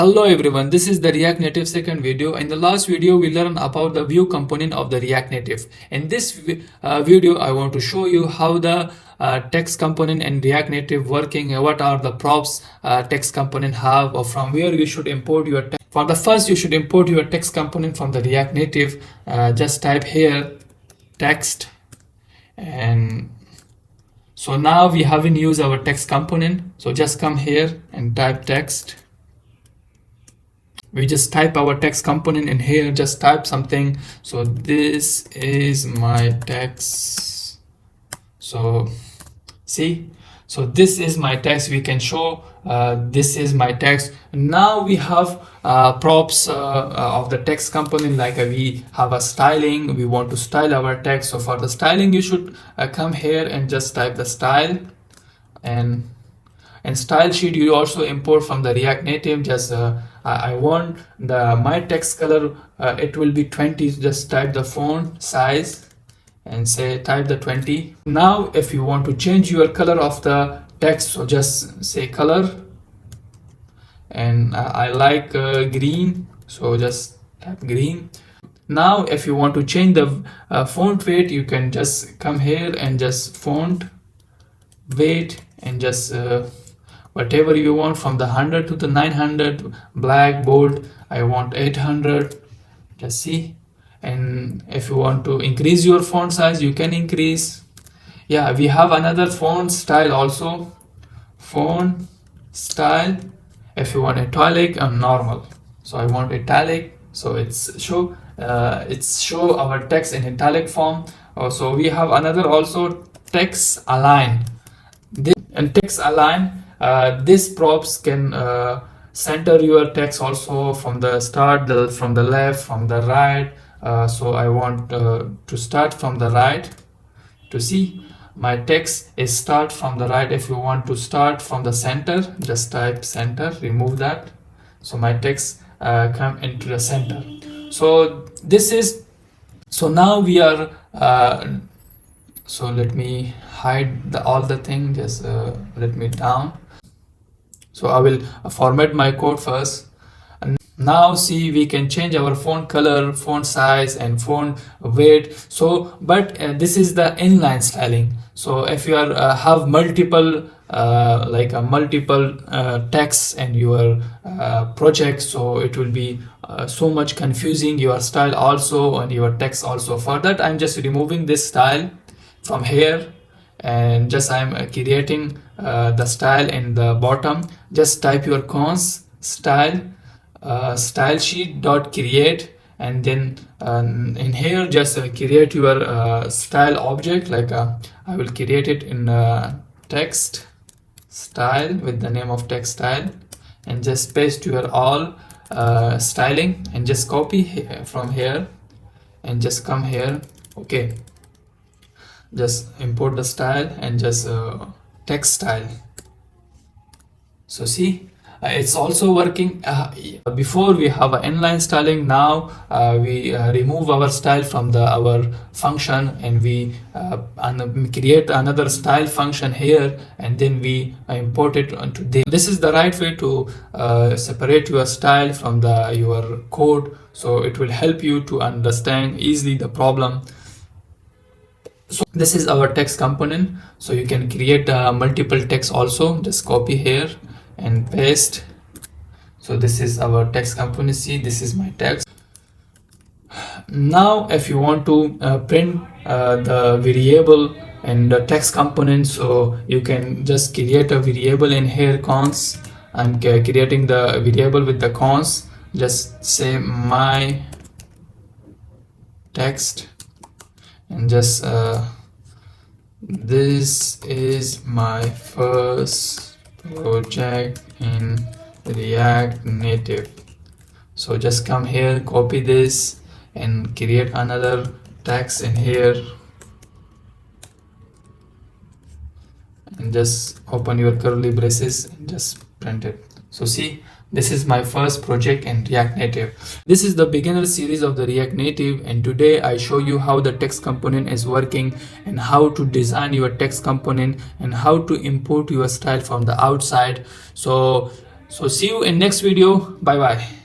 Hello everyone, this is the React Native second video. In the last video, we learned about the view component of the React Native. In this video, I want to show you how the text component and React Native working, what are the props text component have, or from where you should import your text. For the first, you should import your text component from the React Native. Just type here text, and so now we haven't used our text component. So just come here and type text. We just type our text component in here, just type something. So this is my text. So see, so this is my text. We can show this is my text. Now we have props of the text component, like we have a styling. We want to style our text. So for the styling, you should come here and just type the style, and style sheet you also import from the React Native. Just I want my text color, it will be 20. Just type the font size and say type the 20. Now if you want to change your color of the text, so just say color, and I like green, so just type green. Now if you want to change the font weight, you can just come here and just font weight and just whatever you want, from the 100 to the 900, black, bold. I want 800. Just see. And if you want to increase your font size, you can increase. Yeah, we have another font style also. Font style. If you want italic and normal, so I want italic. So it's show our text in italic form. So we have another also text align. And text align. This props can center your text also from the start, from the left, from the right. So I want to start from the right. To see my text is start from the right. If you want to start from the center, just type center, remove that. So my text come into the center. So this is, so now we are so let me hide all the thing. Just let me down. So I will format my code first. And now see, we can change our font color, font size, and font weight. So but this is the inline styling. So if you are have multiple multiple texts in your project, so it will be so much confusing, your style also and your text also. For that, I'm just removing this style from here, and just I'm creating the style in the bottom. Just type your cons style style sheet dot create, and then in here just create your style object. Like I will create it in text style with the name of text style, and just paste your all styling, and just copy from here and just come here. Okay, just import the style and just text style. So see, it's also working. Before we have an inline styling, now we remove our style from our function, and we create another style function here, and then we import it onto this. This is the right way to separate your style from your code, so it will help you to understand easily the problem. So this is our text component. So you can create multiple text also. Just copy here and paste. So this is our text component. See, this is my text. Now if you want to print the variable and the text component, so you can just create a variable in here, cons. I'm creating the variable with the cons. Just say my text, and just this is my first project in React Native. So just come here, copy this, and create another text in here, and just open your curly braces and just print it. So see, this is my first project in React Native. This is the beginner series of the React Native, and today I show you how the text component is working, and how to design your text component, and how to import your style from the outside. So So see you in next video. Bye bye.